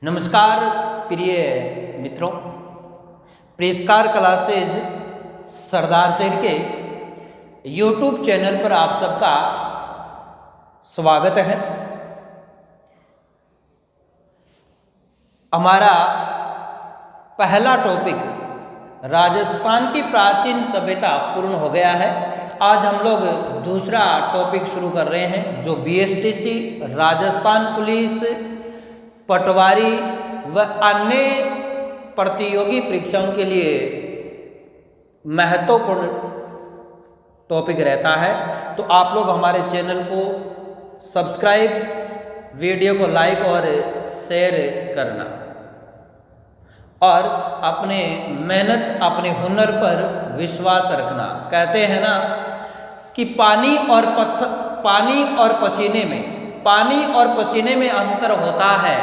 नमस्कार प्रिय मित्रों, प्रेसकार क्लासेज सरदार शेर के YouTube चैनल पर आप सबका स्वागत है। हमारा पहला टॉपिक राजस्थान की प्राचीन सभ्यता पूर्ण हो गया है। आज हम लोग दूसरा टॉपिक शुरू कर रहे हैं जो BSTC राजस्थान पुलिस पटवारी व अन्य प्रतियोगी परीक्षाओं के लिए महत्वपूर्ण टॉपिक रहता है। तो आप लोग हमारे चैनल को सब्सक्राइब, वीडियो को लाइक और शेयर करना और अपने मेहनत, अपने हुनर पर विश्वास रखना। कहते हैं ना कि पानी और पसीने में अंतर होता है,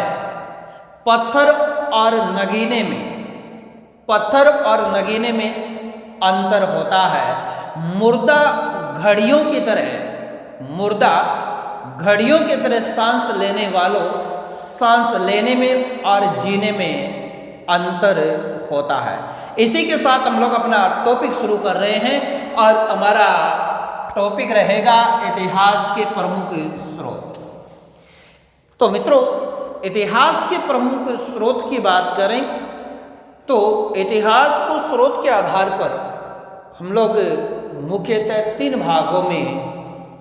पत्थर और नगीने में अंतर होता है। मुर्दा घड़ियों की तरह सांस लेने में और जीने में अंतर होता है। इसी के साथ हम लोग अपना टॉपिक शुरू कर रहे हैं और हमारा टॉपिक रहेगा इतिहास के प्रमुख स्रोत। तो मित्रों, इतिहास के प्रमुख स्रोत की बात करें तो इतिहास को स्रोत के आधार पर हम लोग मुख्यतः 3 भागों में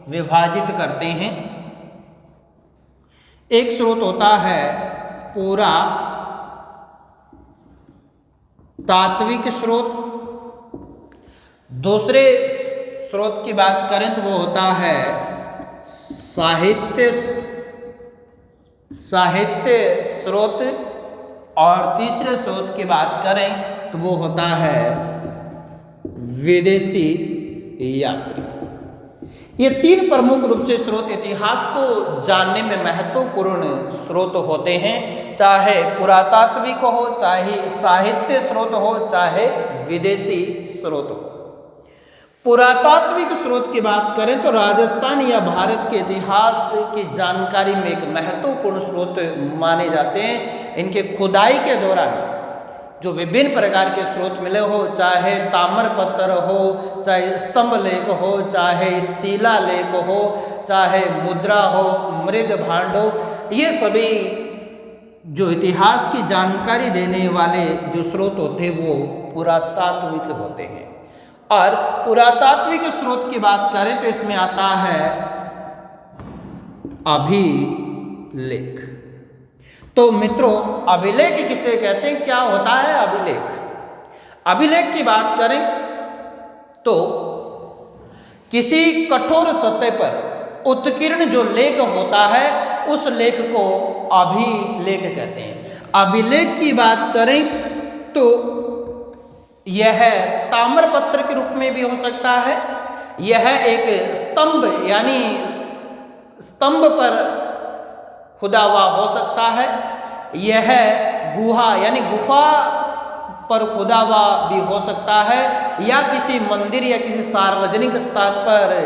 विभाजित करते हैं। एक स्रोत होता है पूरा तात्विक स्रोत। दूसरे स्रोत की बात करें तो वो होता है साहित्य स्रोत और तीसरे स्रोत की बात करें तो वो होता है विदेशी यात्री। ये 3 प्रमुख रूप से स्रोत इतिहास को जानने में महत्वपूर्ण स्रोत होते हैं, चाहे पुरातात्विक हो, चाहे साहित्य स्रोत हो, चाहे विदेशी स्रोत हो। पुरातात्विक स्रोत की बात करें तो राजस्थान या भारत के इतिहास की जानकारी में एक महत्वपूर्ण स्रोत माने जाते हैं। इनके खुदाई के दौरान जो विभिन्न प्रकार के स्रोत मिले हो, चाहे ताम्रपत्र हो, चाहे स्तंभ लेख हो, चाहे शिला लेख हो, चाहे मुद्रा हो, मृद भांड हो, ये सभी जो इतिहास की जानकारी देने वाले जो स्रोत होते हैं वो पुरातात्विक होते हैं। और पुरातात्विक स्रोत की बात करें तो इसमें आता है अभिलेख। तो मित्रों, अभिलेख किसे कहते हैं, क्या होता है अभिलेख? अभिलेख की बात करें तो किसी कठोर सतह पर उत्कीर्ण जो लेख होता है उस लेख को अभिलेख कहते हैं। अभिलेख की बात करें तो यह ताम्रपत्र के रूप में भी हो सकता है, यह एक स्तंभ यानी स्तंभ पर खुदा हुआ हो सकता है, यह गुहा यानी गुफा पर खुदा हुआ भी हो सकता है, या किसी मंदिर या किसी सार्वजनिक स्थान पर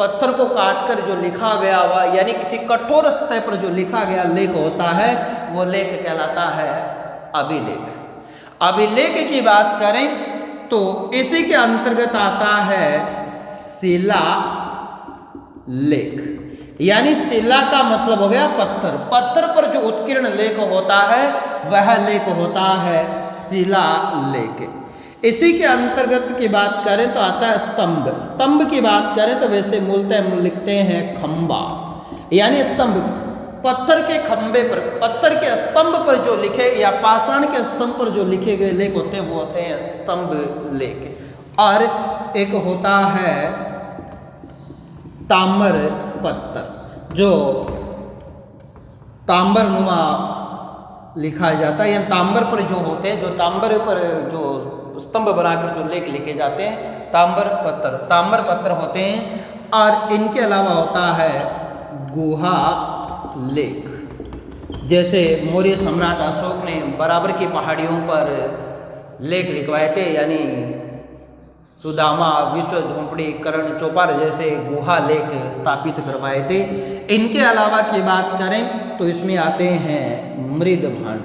पत्थर को काटकर जो लिखा गया हुआ यानी किसी कठोर सतह पर जो लिखा गया लेख होता है वो लेख कहलाता है अभिलेख। अभिलेख की बात करें तो इसी के अंतर्गत आता है शिला लेख, यानी शिला का मतलब हो गया पत्थर पर जो उत्कीर्ण लेख होता है वह लेख होता है शिला लेख। इसी के अंतर्गत की बात करें तो आता है स्तंभ की बात करें तो वैसे मूलतः लिखते हैं खंबा, यानी स्तंभ पत्थर के खंबे पर, पत्थर के स्तंभ पर जो लिखे या पाषाण के स्तंभ पर जो लिखे गए लेख होते हैं वो होते हैं स्तंभ लेख। और एक होता है ताम्रपत्र, जो ताम्रनुमा लिखा जाता है, या ताम्र पर जो होते हैं, जो ताम्र पर जो स्तंभ बनाकर जो लेख लिखे जाते हैं ताम्रपत्र होते हैं। और इनके अलावा होता है गुहा लेख, जैसे मौर्य सम्राट अशोक ने बराबर की पहाड़ियों पर लेख लिखवाए थे, यानी सुदामा, विश्व झोंपड़ी, करण चौपार जैसे गुहा लेख स्थापित करवाए थे। इनके अलावा की बात करें तो इसमें आते हैं मृद भांड,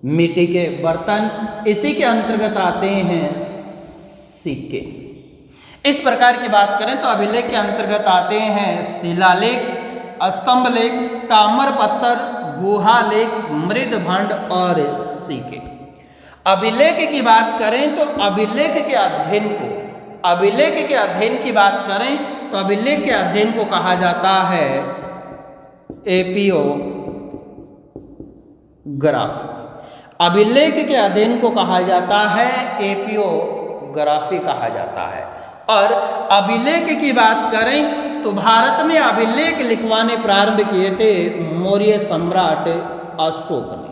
मिट्टी के बर्तन, इसी के अंतर्गत आते हैं सिक्के। इस प्रकार की बात करें तो अभिलेख के अंतर्गत आते हैं शिलालेख, स्तंभ लेख, ताम्र पत्थर, गुहा लेख, मृद भांड और सिक्के। अभिलेख की बात करें तो अभिलेख के अध्ययन को, अभिलेख के अध्ययन की बात करें तो अभिलेख के अध्ययन को कहा जाता है एपियोग्राफी। अभिलेख के अध्ययन को कहा जाता है एपियोग्राफी कहा जाता है। और अभिलेख की बात करें तो भारत में अभिलेख लिखवाने प्रारंभ किए थे मौर्य सम्राट अशोक ने।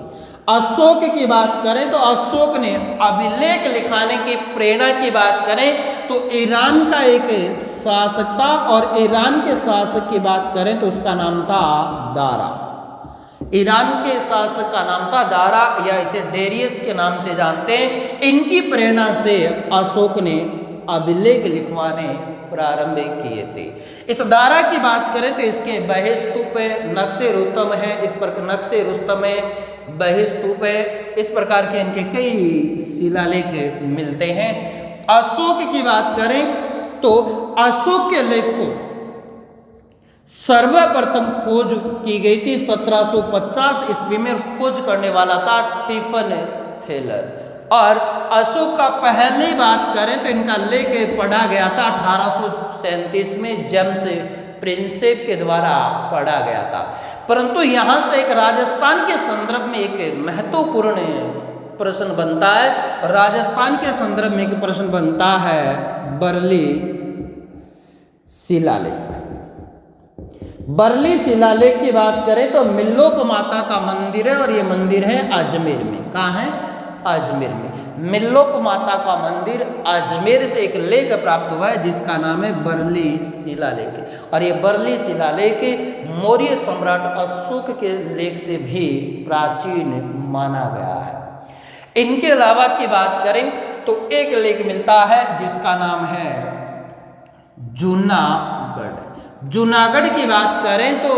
अशोक की बात करें तो अशोक ने अभिलेख लिखाने की प्रेरणा की बात करें तो ईरान का एक शासक था, और ईरान के शासक की बात करें तो उसका नाम था दारा। ईरान के शासक का नाम था दारा, या इसे डेरियस के नाम से जानते हैं। इनकी प्रेरणा से अशोक ने अभिलेख लिखवाने प्रारंभ किए थे। इस दारा की बात करें तो इसके बहिस्तूप नक्शे रुस्तम है, इस पर नक्शे रुस्तम है, बहिस्तूप है, इस प्रकार के इनके कई शिलालेख मिलते हैं। अशोक की बात करें तो अशोक के लेख को सर्वप्रथम खोज की गई थी 1750 ईस्वी में। खोज करने वाला था टिफन थेलर। और अशोक का पहली बात करें तो इनका लेख पढ़ा गया था 1837 में जेम्स प्रिंसेप के द्वारा पढ़ा गया था। परंतु यहाँ से एक राजस्थान के संदर्भ में एक महत्वपूर्ण प्रश्न बनता है। राजस्थान के संदर्भ में एक प्रश्न बनता है बरली शिलालेख। बरली शिलालेख की बात करें तो मिल्लोप माता का मंदिर है, और ये मंदिर है अजमेर में। कहाँ है? अजमेर में। मिल्लोप माता का मंदिर अजमेर से एक लेख प्राप्त हुआ है जिसका नाम है बरली शिलालेख। और ये बरली शिलालेख मौर्य सम्राट अशोक के लेख से भी प्राचीन माना गया है। इनके अलावा की बात करें तो एक लेख मिलता है जिसका नाम है जूनागढ़। जूनागढ़ की बात करें तो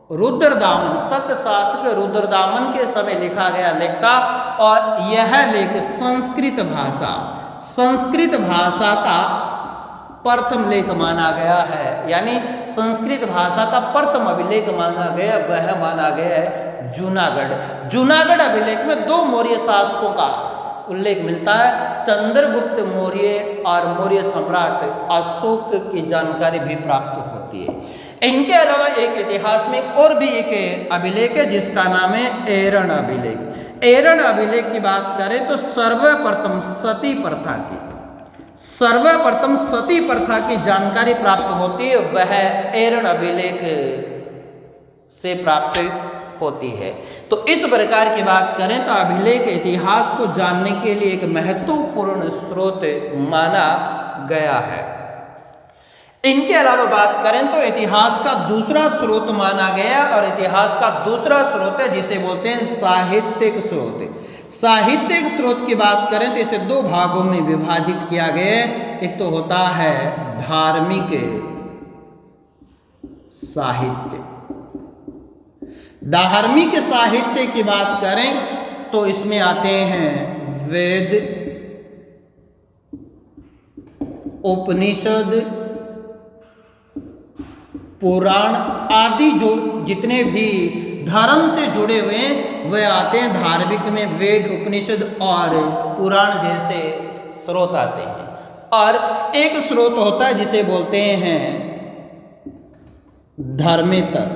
रुद्रदामन, शक शासक रुद्रदामन के समय लिखा गया लेख था। और यह लेख संस्कृत भाषा का प्रथम लेख माना गया है, यानी संस्कृत भाषा का प्रथम अभिलेख माना गया, वह माना गया है जूनागढ़। जूनागढ़ अभिलेख में दो मौर्य शासकों का उल्लेख मिलता है, चंद्रगुप्त मौर्य और मौर्य सम्राट अशोक की जानकारी भी प्राप्त होती है। इनके अलावा एक इतिहास में और भी एक अभिलेख है जिसका नाम है एरन अभिलेख। एरन अभिलेख की बात करें तो सर्वप्रथम सती प्रथा की जानकारी प्राप्त होती है, वह एरन अभिलेख से प्राप्त होती है। तो इस प्रकार की बात करें तो अभिलेख इतिहास को जानने के लिए एक महत्वपूर्ण स्रोत माना गया है। इनके अलावा बात करें तो इतिहास का दूसरा स्रोत माना गया, और इतिहास का दूसरा स्रोत है जिसे बोलते हैं साहित्यिक स्रोत। साहित्यिक स्रोत की बात करें तो इसे दो भागों में विभाजित किया गया है। एक तो होता है धार्मिक साहित्य। धार्मिक साहित्य की बात करें तो इसमें आते हैं वेद, उपनिषद, पुराण आदि, जो जितने भी धर्म से जुड़े हुए हैं वह आते हैं धार्मिक में। वेद, उपनिषद और पुराण जैसे स्रोत आते हैं। और एक स्रोत होता है जिसे बोलते हैं धर्मेतर।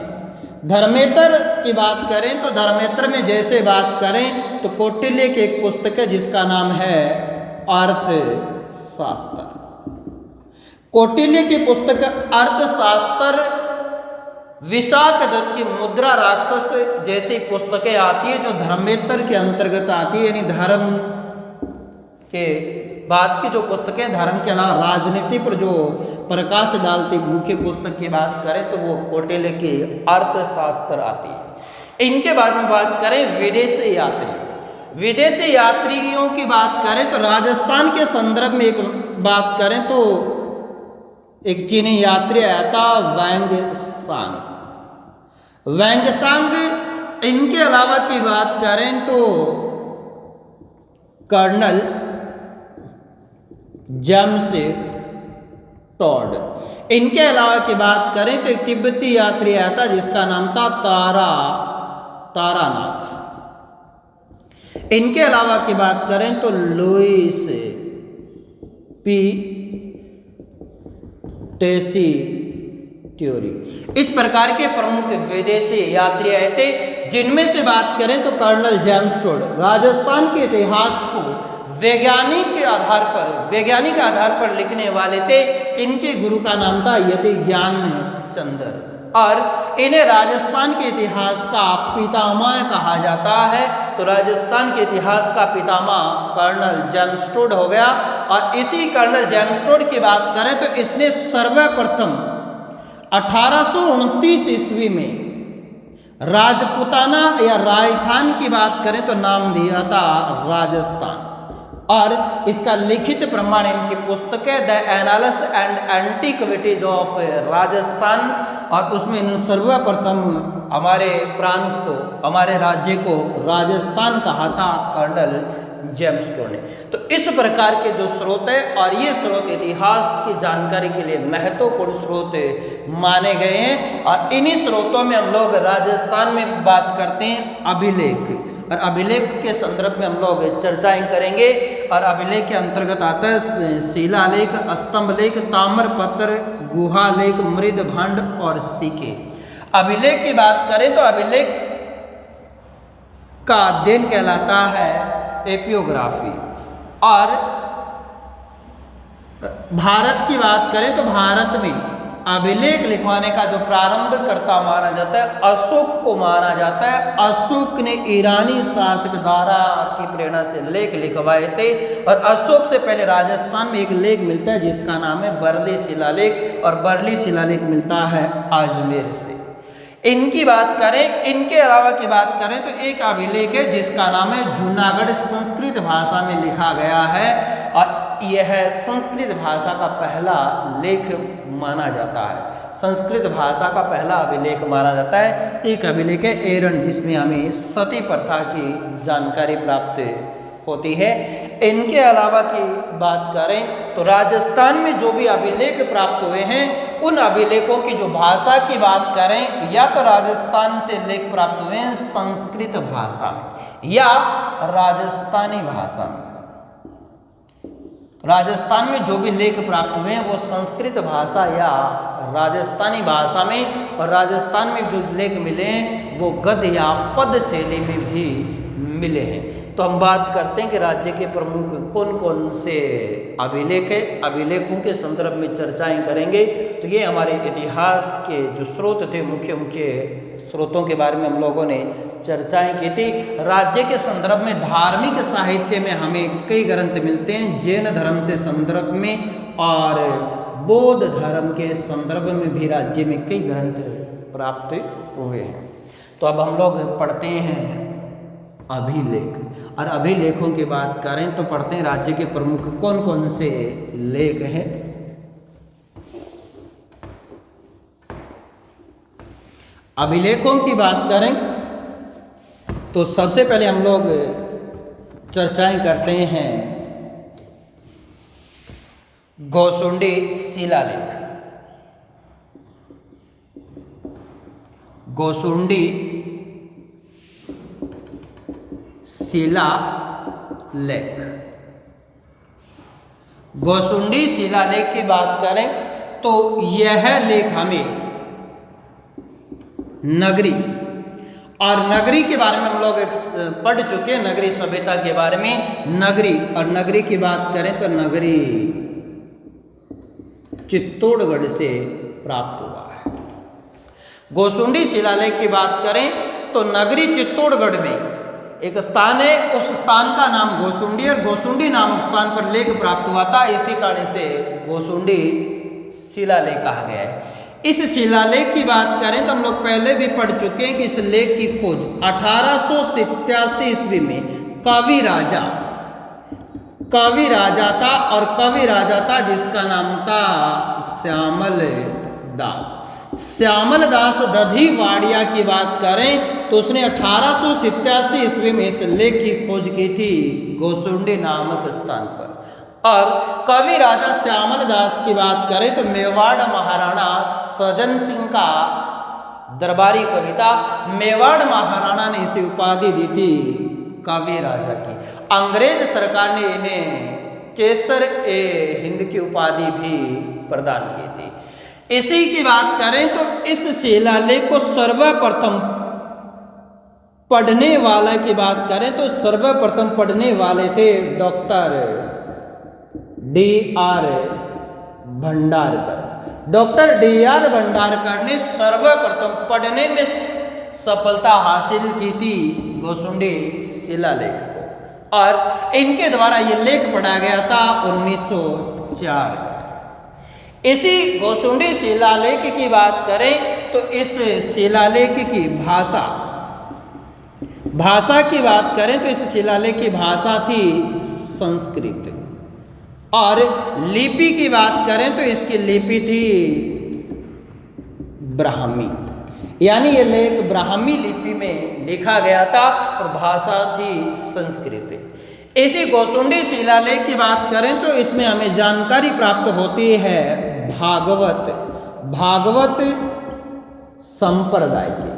धर्मेतर की बात करें तो धर्मेतर में जैसे बात करें तो कौटिल्य की एक पुस्तक है जिसका नाम है अर्थशास्त्र। कौटिल्य की पुस्तक अर्थशास्त्र, विशाख दत्त की मुद्रा राक्षस जैसी पुस्तकें आती है जो धर्मेतर के अंतर्गत आती है, यानी धर्म के बाद की जो पुस्तकें धर्म के अलावा राजनीति पर जो प्रकाश डालती मुख्य पुस्तक की बात करें तो वो कौटिल्य की अर्थशास्त्र आती है। इनके बारे में बात करें विदेशी यात्री। विदेशी यात्रियों की बात करें तो राजस्थान के संदर्भ में एक बात करें तो एक चीनी यात्री आया था वैंगसांग। वैंगसांग, इनके अलावा की बात करें तो कर्नल जेम्स टॉड। इनके अलावा की बात करें तो एक तिब्बती यात्री आया था जिसका नाम था तारानाथ। इनके अलावा की बात करें तो लुइस पी टेसी ट्यूरी। इस प्रकार के प्रमुख विदेशी यात्री आए थे, जिनमें से बात करें तो कर्नल जेम्स टॉड राजस्थान के इतिहास को वैज्ञानिक आधार पर लिखने वाले थे। इनके गुरु का नाम था यति ज्ञान चंद्र और इन्हें राजस्थान के इतिहास का पितामह कहा जाता है। तो राजस्थान के इतिहास का पितामह कर्नल जेम्स टॉड हो गया। और इसी कर्नल जेम्स टॉड की बात करें तो इसने सर्वप्रथम 1829 ईस्वी में राजपुताना या राजस्थान की बात करें तो नाम दिया था राजस्थान। और इसका लिखित प्रमाण इनकी पुस्तक है the annals and antiquities of Rajasthan. और उसमें सर्वप्रथम हमारे प्रांत को, हमारे राज्य को राजस्थान कहा था कर्नल जेम्स टॉड ने। तो इस प्रकार के जो स्रोत है और ये स्रोत इतिहास की जानकारी के लिए महत्वपूर्ण स्रोत माने गए हैं। और इन्हीं स्रोतों में हम लोग राजस्थान में बात करते हैं अभिलेख, और अभिलेख के संदर्भ में हम लोग चर्चाएं करेंगे। और अभिलेख के अंतर्गत आता है शिलालेख, स्तंभलेख, ताम्रपत्र, गुहालेख, मृदभांड और सिक्के। अभिलेख की बात करें तो अभिलेख का अध्ययन कहलाता है एपियोग्राफी। और भारत की बात करें तो भारत में अभिलेख लिखवाने का जो प्रारंभ करता माना जाता है अशोक को माना जाता है। अशोक ने ईरानी शासक दारा की प्रेरणा से लेख लिखवाए थे। और अशोक से पहले राजस्थान में एक लेख मिलता है जिसका नाम है बरली शिलालेख, और बरली शिलालेख मिलता है अजमेर से। इनकी बात करें, इनके अलावा की बात करें तो एक अभिलेख है जिसका नाम है जूनागढ़, संस्कृत भाषा में लिखा गया है। और यह संस्कृत भाषा का पहला लेख माना जाता है, संस्कृत भाषा का पहला अभिलेख माना जाता है। एक अभिलेख है एरन, जिसमें हमें सती प्रथा की जानकारी प्राप्त होती है। इनके अलावा की बात करें तो राजस्थान में जो भी अभिलेख प्राप्त हुए हैं उन अभिलेखों की जो भाषा की बात करें, या तो राजस्थान से लेख प्राप्त हुए हैं संस्कृत भाषा में या राजस्थानी भाषा में। राजस्थान में जो भी लेख प्राप्त हुए हैं वो संस्कृत भाषा या राजस्थानी भाषा में, और राजस्थान में जो लेख मिले हैं वो गद्य या पद शैली में भी मिले हैं। तो हम बात करते हैं कि राज्य के प्रमुख कौन कौन से अभिलेख है, अभिलेखों के संदर्भ में चर्चाएं करेंगे। तो ये हमारे इतिहास के जो स्रोत थे, मुख्य मुख्य स्रोतों के बारे में हम लोगों ने चर्चाएं की थी। राज्य के संदर्भ में धार्मिक साहित्य में हमें कई ग्रंथ मिलते हैं, जैन धर्म से संदर्भ में और बौद्ध धर्म के संदर्भ में भी राज्य में कई ग्रंथ प्राप्त हुए हैं। तो अब हम लोग पढ़ते हैं अभिलेख, और अभिलेखों की बात करें तो पढ़ते हैं राज्य के प्रमुख कौन कौन से लेख हैं। अभिलेखों की बात करें तो सबसे पहले हम लोग चर्चाएं करते हैं गोसुंडी शिलालेख। गोसुंडी शिलालेख, गोसुंडी शिलालेख की बात करें तो यह लेख हमें नगरी, और नगरी के बारे में हम लोग पढ़ चुके हैं, नगरी सभ्यता के बारे में। नगरी, और नगरी की बात करें तो नगरी चित्तौड़गढ़ से प्राप्त हुआ है। गोसुंडी शिलालेख की बात करें तो नगरी चित्तौड़गढ़ में एक स्थान है, उस स्थान का नाम गोसुंडी, और गोसुंडी नामक स्थान पर लेख प्राप्त हुआ था। इसी कारण से गोसुंडी शिलालेख कहा गया है। इस शिलालेख की बात करें तो हम लोग पहले भी पढ़ चुके हैं कि इस लेख की खोज 1887 ईस्वी में कवि राजा, कवि राजा था, और कवि राजा था जिसका नाम था श्यामल दास। श्यामल दास दधिवाड़िया की बात करें तो उसने 1887 ईस्वी में इस लेख की खोज की थी गोसुंडी नामक स्थान पर। और कवि राजा श्यामल दास की बात करें तो मेवाड़ महाराणा सज्जन सिंह का दरबारी कविता मेवाड़ महाराणा ने इसे उपाधि दी थी कवि राजा की। अंग्रेज सरकार ने इन्हें केसर ए हिंद की उपाधि भी प्रदान की थी। इसी की बात करें तो इस शिलालेख को सर्वप्रथम पढ़ने वाला की बात करें तो सर्वप्रथम पढ़ने वाले थे doctor D.R. Bhandarkar. Doctor D.R. Bhandarkar ने सर्वप्रथम पढ़ने में सफलता हासिल की थी गोसुंडी शिलालेख को, और इनके द्वारा यह लेख पढ़ा गया था 1904 में। इसी गोसुंडी शिलालेख की बात करें तो इस शिलालेख की भाषा की बात करें तो इस शिलालेख की भाषा थी संस्कृत, और लिपि की बात करें तो इसकी लिपि थी ब्राह्मी, यानी ये लेख ब्राह्मी लिपि में लिखा गया था और भाषा थी संस्कृत। इसी गोसुंडी शिलालेख की बात करें तो इसमें हमें जानकारी प्राप्त होती है भागवत संप्रदाय की।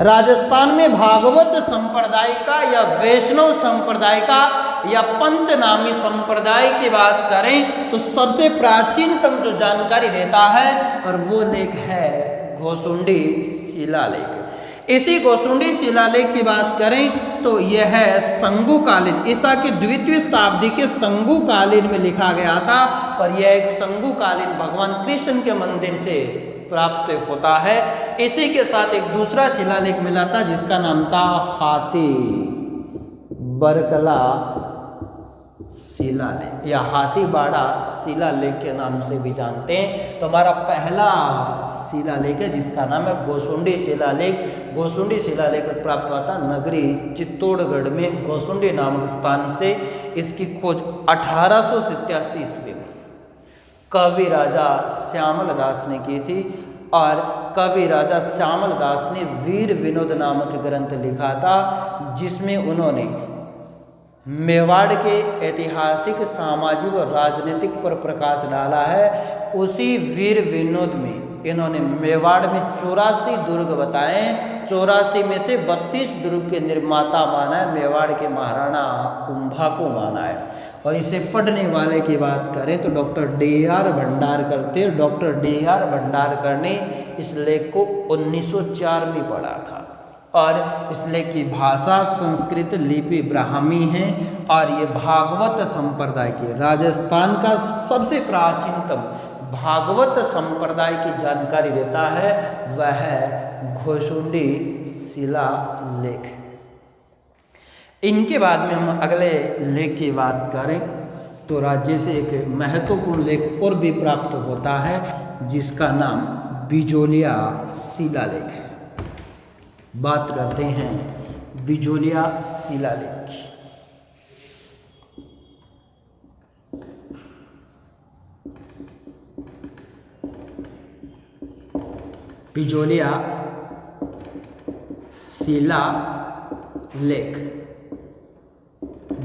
राजस्थान में भागवत संप्रदाय का या वैष्णव संप्रदाय का या पंचनामी संप्रदाय की बात करें तो सबसे प्राचीनतम जो जानकारी देता है और वो लेख है गोसुंडी शिलालेख। इसी गोसुंडी शिलालेख की बात करें तो यह है संगुकालीन, ईसा की 2वीं शताब्दी के संगुकालीन में लिखा गया था, और यह एक संगुकालीन भगवान कृष्ण के मंदिर से प्राप्त होता है। इसी के साथ एक दूसरा शिलालेख मिला था जिसका नाम था हाथी बरकला शिलालेख या हाथीबाड़ा शिलालेख के नाम से भी जानते हैं। तो हमारा पहला शिलालेख है जिसका नाम है गोसुंडी शिलालेख। गोसुंडी शिलालेख प्राप्त हुआ था नगरी चित्तौड़गढ़ में गोसुंडी नामक स्थान से। इसकी खोज 1887 ईस्वी में कवि राजा श्यामल दास ने की थी, और कवि राजा श्यामल दास ने वीर विनोद नामक ग्रंथ लिखा था जिसमें उन्होंने मेवाड़ के ऐतिहासिक, सामाजिक और राजनीतिक पर प्रकाश डाला है। उसी वीर विनोद में इन्होंने मेवाड़ में 84 दुर्ग बताए, 84 में से 32 दुर्ग के निर्माता माना है मेवाड़ के महाराणा कुंभा को माना है। और इसे पढ़ने वाले की बात करें तो डॉक्टर D.R. भंडारकर थे। Doctor D.R. भंडारकर ने इस लेख को 1904 में पढ़ा था, और इस लेख की भाषा संस्कृत, लिपि ब्राह्मी है, और ये भागवत संप्रदाय के राजस्थान का सबसे प्राचीनतम भागवत संप्रदाय की जानकारी देता है, वह गोसुंडी शिलालेख। इनके बाद में हम अगले लेख की बात करें तो राज्य से एक महत्वपूर्ण लेख और भी प्राप्त होता है जिसका नाम बिजोलिया शिलालेख है। बात करते हैं बिजोलिया शिलालेख की। बिजोलिया शिलालेख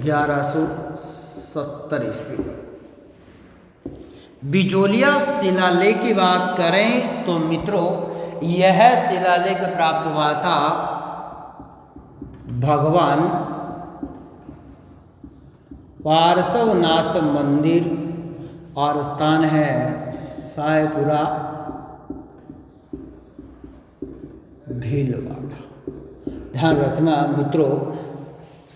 1170 ईस्वी। बिजोलिया शिलालेख की बात करें तो मित्रों यह शिलालेख प्राप्त हुआ था भगवान पार्श्वनाथ मंदिर, और स्थान है सायपुरा भीलवाड़ा। ध्यान रखना मित्रों,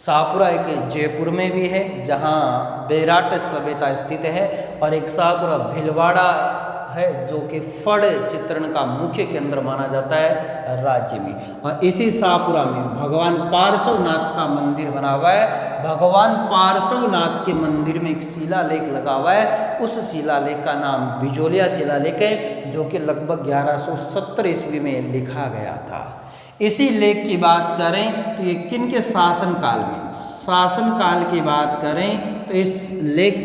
शाहपुरा एक जयपुर में भी है जहाँ बेराट सभ्यता स्थित है, और एक शाहपुरा भीलवाड़ा है जो कि फड़ चित्रण का मुख्य केंद्र माना जाता है राज्य में। और इसी शाहपुरा में भगवान पार्श्वनाथ का मंदिर बना हुआ है। भगवान पार्श्वनाथ के मंदिर में एक शिलालेख लगा हुआ है, उस शिलालेख का नाम बिजोलिया शिलालेख है जो कि लगभग 1170 ईस्वी में लिखा गया था। इसी लेख की बात करें तो ये किन के शासनकाल में, शासनकाल की बात करें तो इस लेख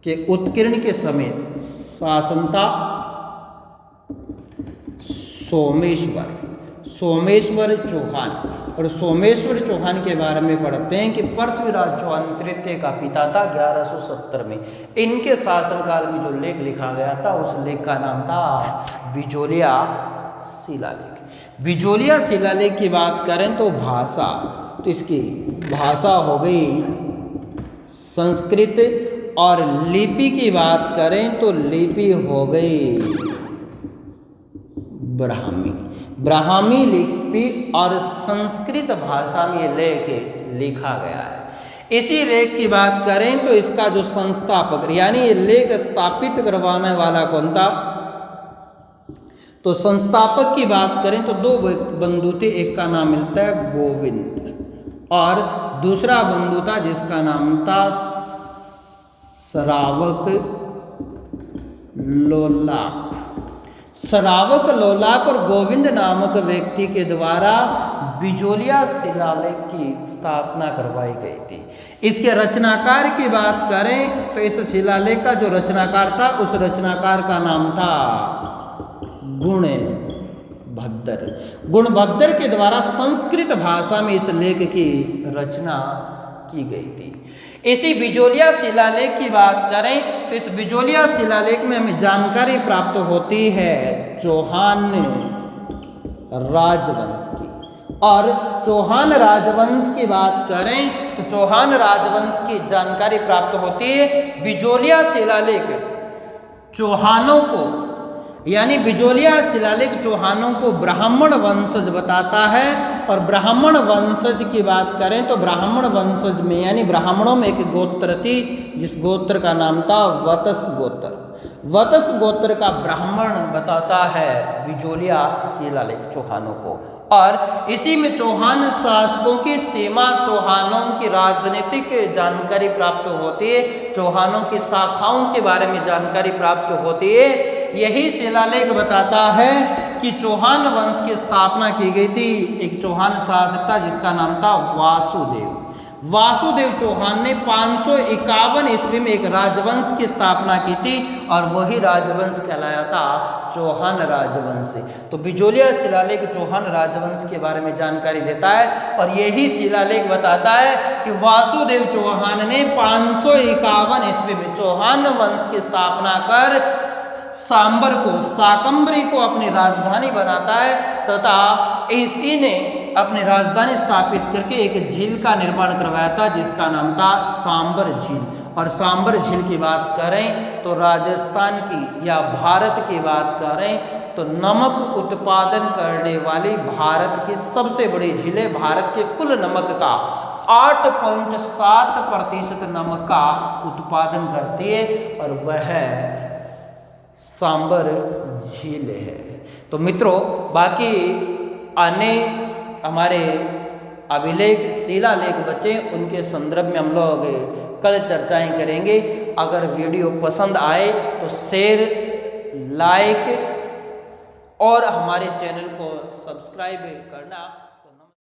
के उत्कीर्ण के समय शासनता सोमेश्वर चौहान। और सोमेश्वर चौहान के बारे में पढ़ते हैं कि पृथ्वीराज चौहान तृतीय का पिता था 1170 में। इनके शासनकाल में जो लेख लिखा गया था उस लेख का नाम था बिजोलिया शिलालेख। बिजोलिया शिलालेख की बात करें तो भाषा, तो इसकी भाषा हो गई संस्कृत, और लिपि की बात करें तो लिपि हो गई ब्राह्मी लिपि, और संस्कृत भाषा में ये लेख लिखा गया है। इसी लेख की बात करें तो इसका जो संस्थापक यानी ये लेख स्थापित करवाने वाला कौन था, तो संस्थापक की बात करें तो दो बंधु थे, एक का नाम मिलता है गोविंद और दूसरा बंधु था जिसका नाम था श्रावक लोलाक और गोविंद नामक व्यक्ति के द्वारा बिजोलिया शिलालेख की स्थापना करवाई गई थी। इसके रचनाकार की बात करें तो इस शिलालेख का जो रचनाकार था उस रचनाकार का नाम था गुणभद्र के द्वारा संस्कृत भाषा में इस लेख की रचना की गई थी। इसी बिजोलिया शिलालेख की बात करें तो इस बिजोलिया शिलालेख में हमें जानकारी प्राप्त होती है चौहान राजवंश की। और चौहान राजवंश की बात करें तो चौहान राजवंश की जानकारी प्राप्त होती है। बिजोलिया शिलालेख चौहानों को यानी बिजोलिया शिलालेख चौहानों को ब्राह्मण वंशज बताता है। और ब्राह्मण वंशज की बात करें तो ब्राह्मण वंशज में यानी ब्राह्मणों में एक गोत्र थी जिस गोत्र का नाम था वत्स गोत्र का ब्राह्मण बताता है बिजोलिया शिलालेख चौहानों को। और इसी में चौहान शासकों की सीमा, चौहानों की राजनीतिक जानकारी प्राप्त होती है, चौहानों की शाखाओं के बारे में जानकारी प्राप्त होती है। यही शिलालेख बताता है कि चौहान वंश की स्थापना की गई थी। एक चौहान शासक था जिसका नाम था वासुदेव चौहान ने 551 ईस्वी में एक राजवंश की स्थापना की थी और वही राजवंश कहलाया था चौहान राजवंश। तो बिजोलिया शिलालेख चौहान राजवंश के बारे में जानकारी देता है। और यही शिलालेख बताता है कि वासुदेव चौहान ने 551 ईस्वी में चौहान वंश की स्थापना कर शाकंभरी को अपनी राजधानी बनाता है तथा इसी ने अपनी राजधानी स्थापित करके एक झील का निर्माण करवाया था जिसका नाम था सांबर झील। और सांबर झील की बात करें तो राजस्थान की या भारत की बात करें तो नमक उत्पादन करने वाली भारत की सबसे बड़ी झील है। भारत के कुल नमक का 8.7% नमक का उत्पादन करती है और वह सांबर झील है। तो मित्रों बाकी आने हमारे अभिलेख शिलालेख बचे उनके संदर्भ में हम लोग कल चर्चाएं करेंगे। अगर वीडियो पसंद आए तो शेयर, लाइक और हमारे चैनल को सब्सक्राइब करना